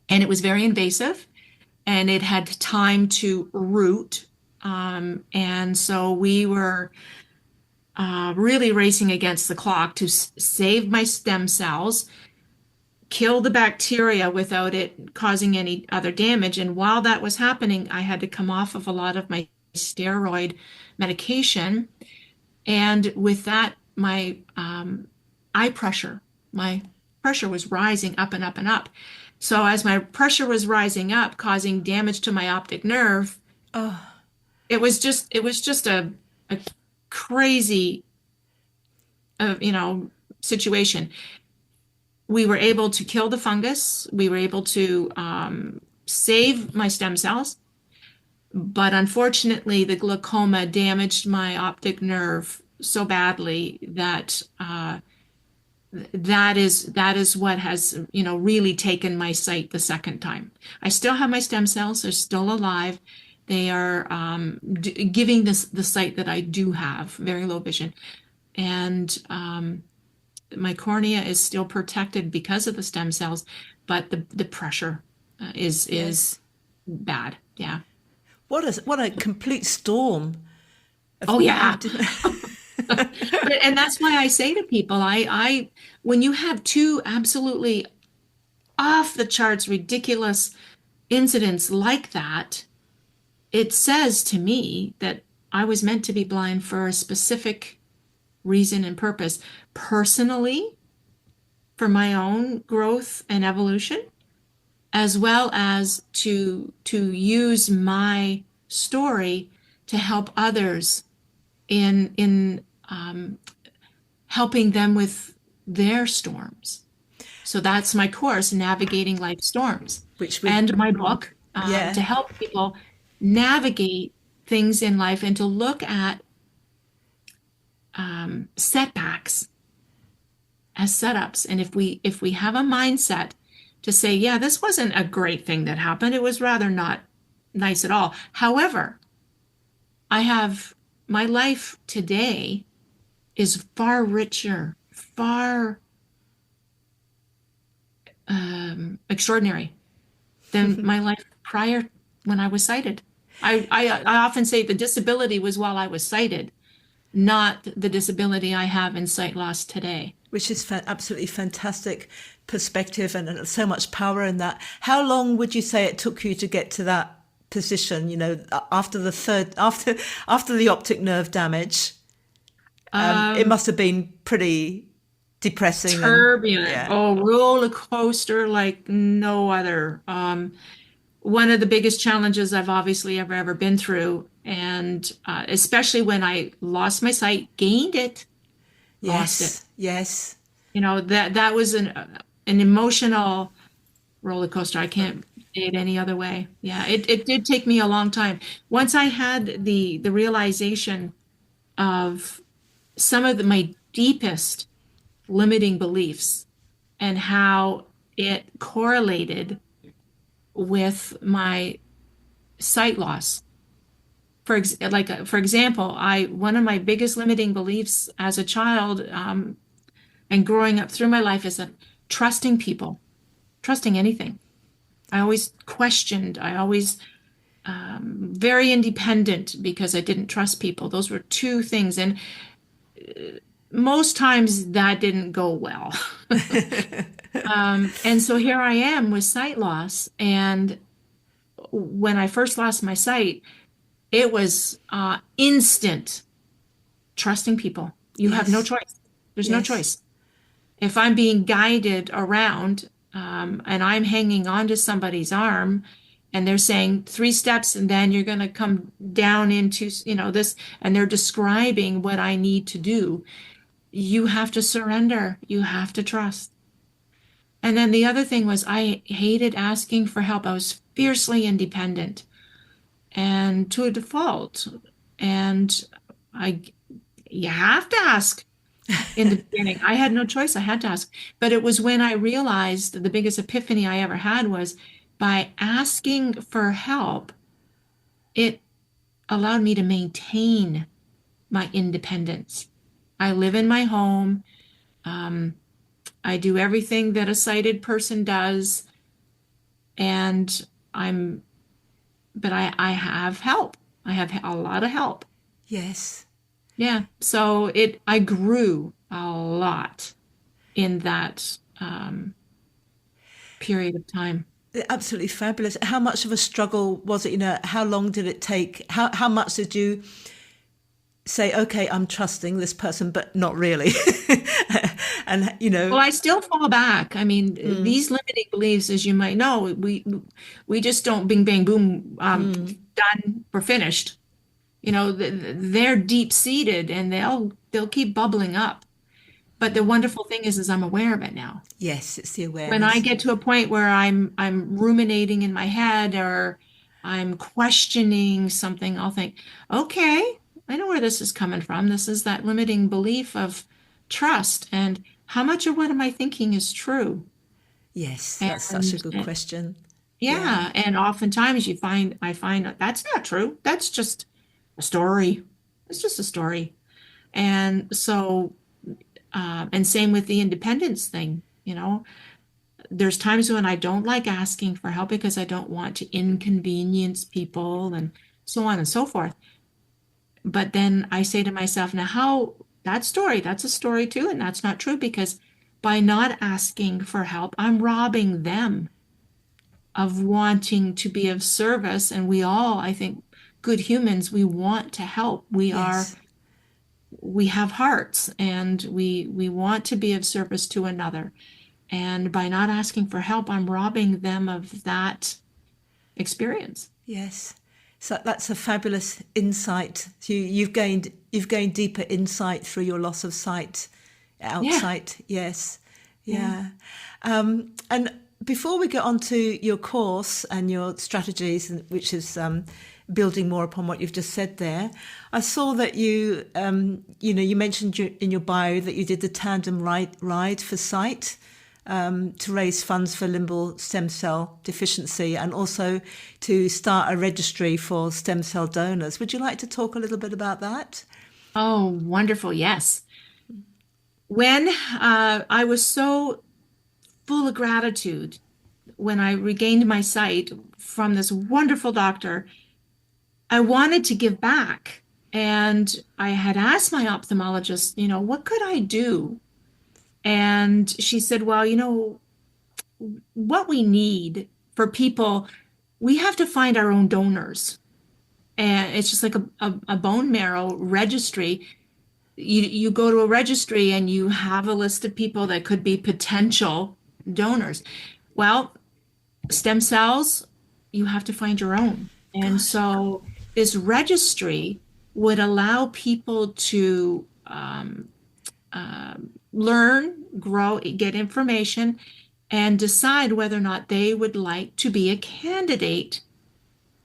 and it was very invasive, and it had time to root. And so we were really racing against the clock to save my stem cells, kill the bacteria without it causing any other damage. And while that was happening, I had to come off of a lot of my steroid medication. And with that, my eye pressure, my pressure was rising up and up and up. So as my pressure was rising up, causing damage to my optic nerve, Oh, it was just a crazy, situation. We were able to kill the fungus. We were able to save my stem cells, but unfortunately, the glaucoma damaged my optic nerve so badly that that is what has, really taken my sight the second time. I still have my stem cells. They're still alive. They are giving the sight that I do have, very low vision. And my cornea is still protected because of the stem cells, but the pressure is yes. bad. Yeah. What a complete storm of Oh yeah. different. And that's why I say to people, I when you have two absolutely off the charts ridiculous incidents like that, it says to me that I was meant to be blind for a specific reason and purpose, personally, for my own growth and evolution, as well as to use my story to help others in helping them with their storms. So that's my course, Navigating Life Storms, Which we, and my book, yeah, to help people navigate things in life and to look at setbacks as setups. And if we have a mindset to say, yeah, this wasn't a great thing that happened, it was rather not nice at all. However, I have my life today is far richer, far extraordinary than my life prior when I was sighted. I often say the disability was while I was sighted, not the disability I have in sight loss today. which is absolutely fantastic perspective and so much power in that. How long would you say it took you to get to that position? After the optic nerve damage, it Um, must have been pretty depressing and Turbulent. yeah, Oh, roller coaster like no other. One of the biggest challenges I've obviously ever been through, and especially when I lost my sight, gained it, lost it. yes, yes. That was an emotional roller coaster. I can't say it any other way. Yeah, it did take me a long time. Once I had the realization of some of my deepest limiting beliefs and how it correlated with my sight loss. For example, I one of my biggest limiting beliefs as a child, and growing up through my life, is that trusting people, trusting anything. I always questioned. I always very independent because I didn't trust people. Those were two things, and most times that didn't go well. And so here I am with sight loss. And when I first lost my sight, it was instant trusting people. You have no Yes, choice. There's no yes, choice. If I'm being guided around, and I'm hanging on to somebody's arm, and they're saying 3 steps and then you're going to come down into, this, and they're describing what I need to do, you have to surrender. You have to trust. And then the other thing was I hated asking for help. I was fiercely independent and to a default. And I, you have to ask in the beginning. I had no choice. I had to ask. But it was when I realized that the biggest epiphany I ever had was by asking for help, it allowed me to maintain my independence. I live in my home. I do everything that a sighted person does. and I'm, but I have help. I have a lot of help. Yes. Yeah. So I grew a lot in that period of time. Absolutely fabulous. How much of a struggle was it? How long did it take? How much did you say, okay, I'm trusting this person, but not really? Well, I still fall back. I mean, these limiting beliefs, as you might know, we just don't bing bang boom, done, we're finished. They're deep seated and they'll keep bubbling up. But the wonderful thing is I'm aware of it now. yes, it's the When I awareness. get to a point where I'm ruminating in my head or I'm questioning something, I'll think, okay, I know where this is coming from. This is that limiting belief of trust, and how much of what am I thinking is true? Yes, that's such a And, good question. Yeah. yeah, and oftentimes I find that that's not true. That's just a story. It's just a story. And so, and same with the independence thing, there's times when I don't like asking for help because I don't want to inconvenience people and so on and so forth. But then I say to myself, now that's a story too, and that's not true because by not asking for help, I'm robbing them of wanting to be of service. And we all, I think, good humans, we want to help. Yes. We have hearts and we want to be of service to another. And by not asking for help, I'm robbing them of that experience. Yes. So that's a fabulous insight. You've gained deeper insight through your loss of sight, Yeah. outsight. Yes. Yeah. Yeah. And before we get on to your course and your strategies, which is building more upon what you've just said there, I saw that you mentioned in your bio that you did the Tandem Ride for sight, to raise funds for Limbal Stem-Cell Deficiency and also to start a registry for stem cell donors. Would you like to talk a little bit about that? Oh, wonderful. Yes. When I was so full of gratitude when I regained my sight from this wonderful doctor, I wanted to give back. And I had asked my ophthalmologist, what could I do? And she said, well, what we need for people, we have to find our own donors. And it's just like a bone marrow registry. You go to a registry and you have a list of people that could be potential donors. Well, stem cells, you have to find your own. And Gosh. so this registry would allow people to learn, grow, get information, and decide whether or not they would like to be a candidate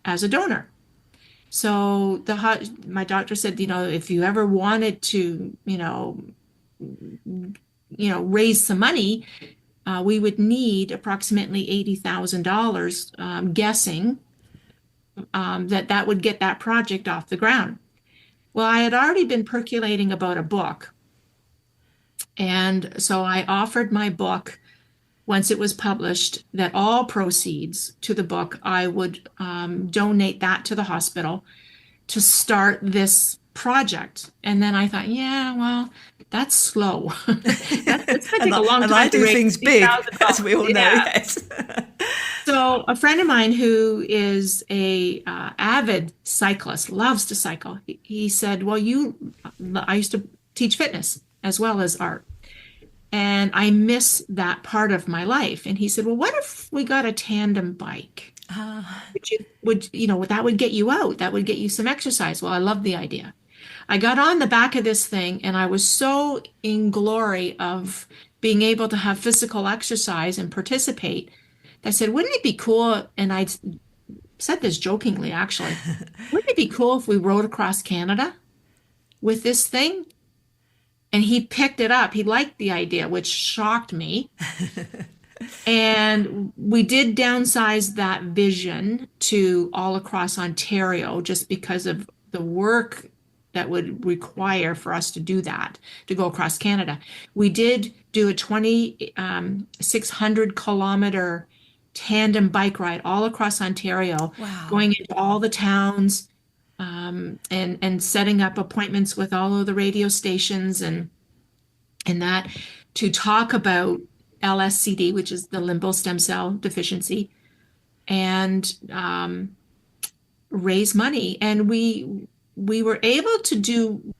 as a donor. So my doctor said, if you ever wanted to, raise some money, we would need approximately $80,000, guessing that would get that project off the ground. Well, I had already been percolating about a book. And so I offered my book once it was published that all proceeds to the book, I would donate that to the hospital to start this project. And then I thought, yeah, well, that's slow. That's going to take a long And I time to do raise things big, as we all $3,000. know. Yeah. Yes. So a friend of mine who is a avid cyclist, loves to cycle, he said, well, I used to teach fitness as well as art. And I miss that part of my life. And he said, well, what if we got a tandem bike? That would get you out. That would get you some exercise. Well, I love the idea. I got on the back of this thing and I was so in glory of being able to have physical exercise and participate. I said, wouldn't it be cool? And I said this jokingly, actually. Wouldn't it be cool if we rode across Canada with this thing? And he picked it up. He liked the idea, which shocked me. And we did downsize that vision to all across Ontario just because of the work that would require for us to do that, to go across Canada. We did do a 2,600 kilometer tandem bike ride all across Ontario, Wow. going into all the towns, and setting up appointments with all of the radio stations and that to talk about LSCD, which is the Limbal Stem-Cell Deficiency, and raise money. And we were able to do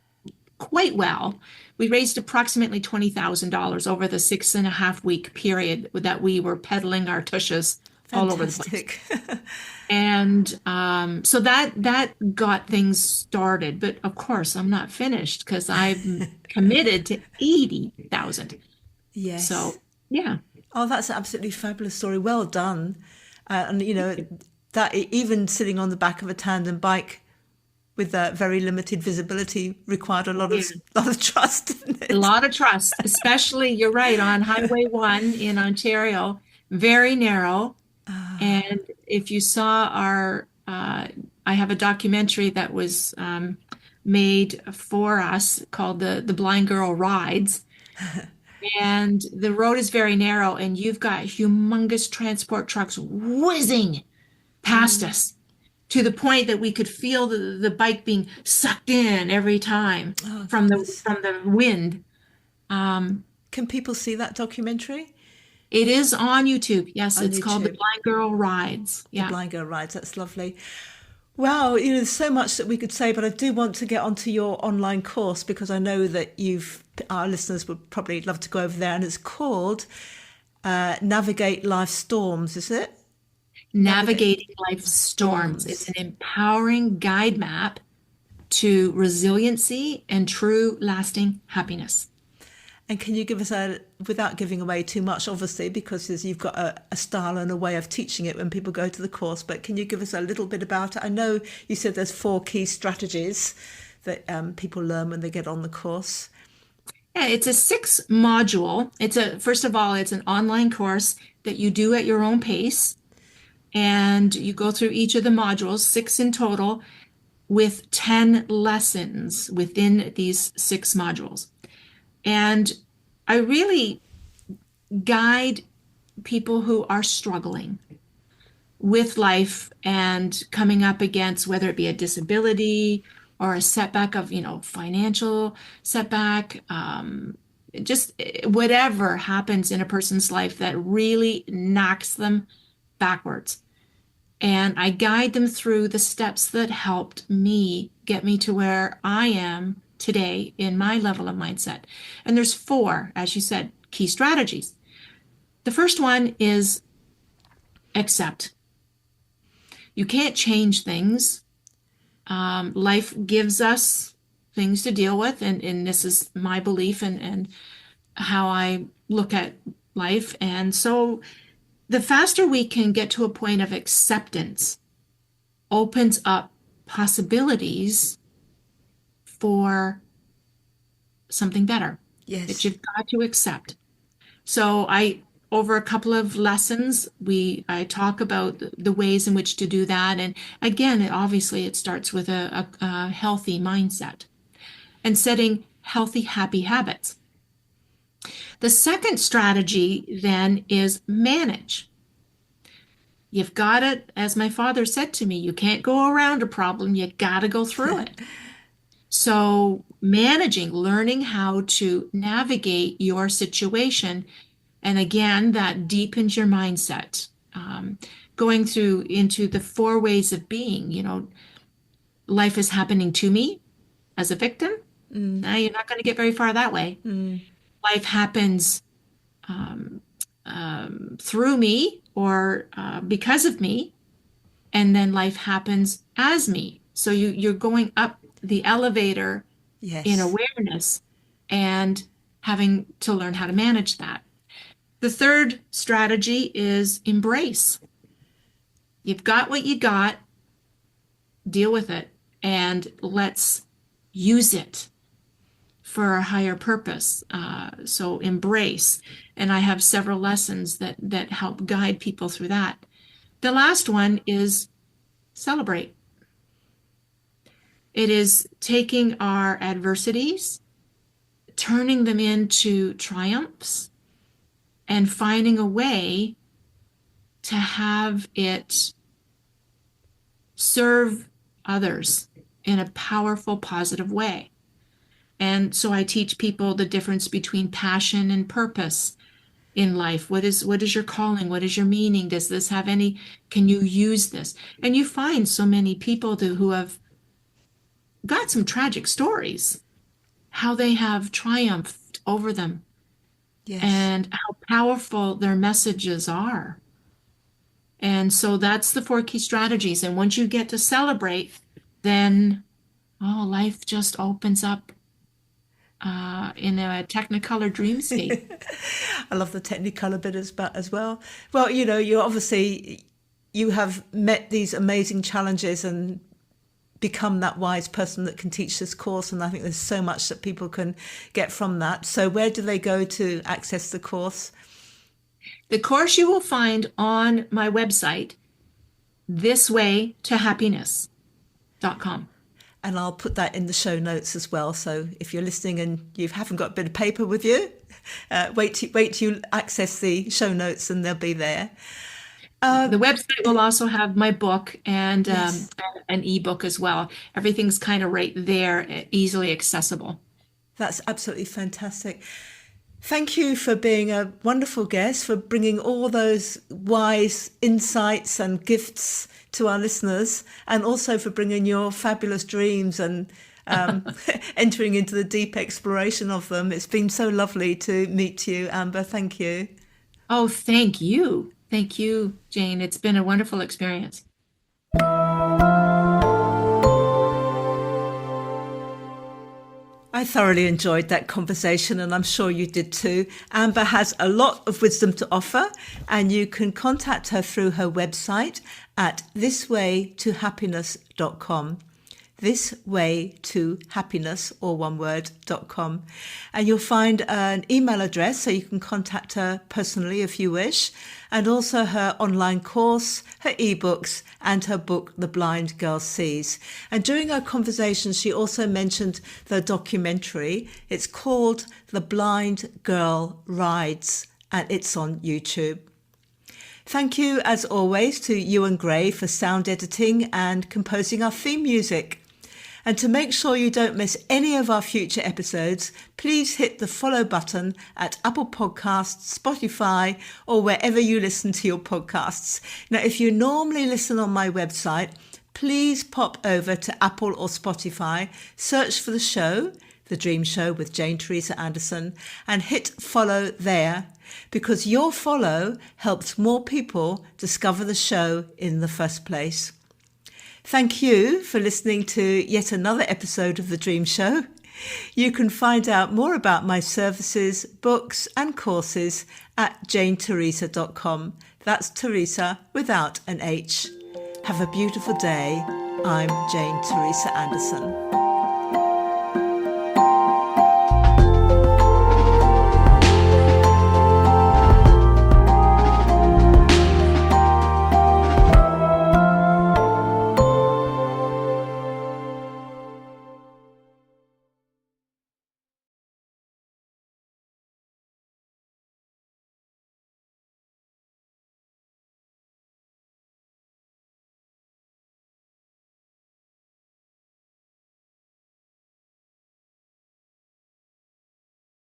quite well. We raised approximately $20,000 over the 6.5 week period that we were peddling our tushes all over the place. Fantastic. And so that got things started. But of course, I'm not finished because I've committed to 80,000. Yes. So yeah, Oh, that's an absolutely fabulous story. Well done. And you know that even sitting on the back of a tandem bike with that very limited visibility required a yeah. lot of trust, didn't A it? lot of trust, especially you're right on Highway 1 in Ontario, very narrow. And if you saw I have a documentary that was made for us called the Blind Girl Rides. And the road is very narrow, and you've got humongous transport trucks whizzing past us to the point that we could feel the bike being sucked in every time Oh from the goodness. from the wind. Um, Can people see that documentary it is on YouTube. Yes, on it's called The YouTube? Blind Girl Rides. The Yeah. Blind Girl Rides. That's lovely. Wow, you know, there's so much that we could say, but I do want to get onto your online course because I know that our listeners would probably love to go over there, and it's called Navigate Life Storms, is it? Navigate Navigating Life Storms. It's Storms. an empowering guide map to resiliency and true lasting happiness. And can you give us without giving away too much, obviously, because you've got a style and a way of teaching it when people go to the course, but can you give us a little bit about it? I know you said there's 4 key strategies that people learn when they get on the course. Yeah, it's a 6 module. First of all, it's an online course that you do at your own pace. And you go through each of the modules, 6 in total, with 10 lessons within these 6 modules. And I really guide people who are struggling with life and coming up against whether it be a disability or a setback of, financial setback, just whatever happens in a person's life that really knocks them backwards. And I guide them through the steps that helped me get me to where I am today in my level of mindset. And there's 4, as you said, key strategies. The first one is accept. You can't change things. Life gives us things to deal with, and this is my belief and how I look at life. And so the faster we can get to a point of acceptance opens up possibilities for something better that Yes. you've got to accept. So over a couple of lessons, I talk about the ways in which to do that. And again, obviously it starts with a healthy mindset and setting healthy, happy habits. The second strategy then is manage. You've got to, as my father said to me, you can't go around a problem, you got to go through it. So managing, learning how to navigate your situation. And again, that deepens your mindset. Going through into the 4 ways of being, life is happening to me as a victim. Now you're not going to get very far that way. Life happens through me or because of me, and then life happens as me. So you're going up the elevator in Yes. awareness and having to learn how to manage that. The third strategy is embrace. You've got what you got, deal with it, and let's use it for a higher purpose. So embrace. And I have several lessons that help guide people through that. The last one is celebrate. It is taking our adversities, turning them into triumphs, and finding a way to have it serve others in a powerful, positive way. And so I teach people the difference between passion and purpose in life. What is your calling? What is your meaning? Does this have any, can you use this? And you find so many people who have got some tragic stories, how they have triumphed over them. Yes. And how powerful their messages are. And so that's the 4 key strategies. And once you get to celebrate, then, life just opens up in a Technicolor dreamscape. I love the Technicolor bit as well. Well, you have met these amazing challenges and become that wise person that can teach this course. And I think there's so much that people can get from that. So where do they go to access the course? The course you will find on my website, thiswaytohappiness.com. And I'll put that in the show notes as well. So if you're listening and you haven't got a bit of paper with you, wait till you access the show notes and they'll be there. The website will also have my book and yes. An ebook as well. Everything's kind of right there, easily accessible. That's absolutely fantastic. Thank you for being a wonderful guest, for bringing all those wise insights and gifts to our listeners, and also for bringing your fabulous dreams and entering into the deep exploration of them. It's been so lovely to meet you, Amber. Thank you. Oh, thank you. Thank you, Jane. It's been a wonderful experience. I thoroughly enjoyed that conversation, and I'm sure you did too. Amber has a lot of wisdom to offer, and you can contact her through her website at thiswaytohappiness.com. thiswaytohappiness, or one word.com. And you'll find an email address so you can contact her personally if you wish, and also her online course, her ebooks, and her book, The Blind Girl Sees. And during our conversation, she also mentioned the documentary. It's called The Blind Girl Rides, and it's on YouTube. Thank you, as always, to Ewan Gray for sound editing and composing our theme music. And to make sure you don't miss any of our future episodes, please hit the follow button at Apple Podcasts, Spotify, or wherever you listen to your podcasts. Now, if you normally listen on my website, please pop over to Apple or Spotify, search for the show, The Dream Show with Jane Teresa Anderson, and hit follow there, because your follow helps more people discover the show in the first place. Thank you for listening to yet another episode of The Dream Show. You can find out more about my services, books and courses at janeteresa.com. That's Teresa without an H. Have a beautiful day. I'm Jane Teresa Anderson.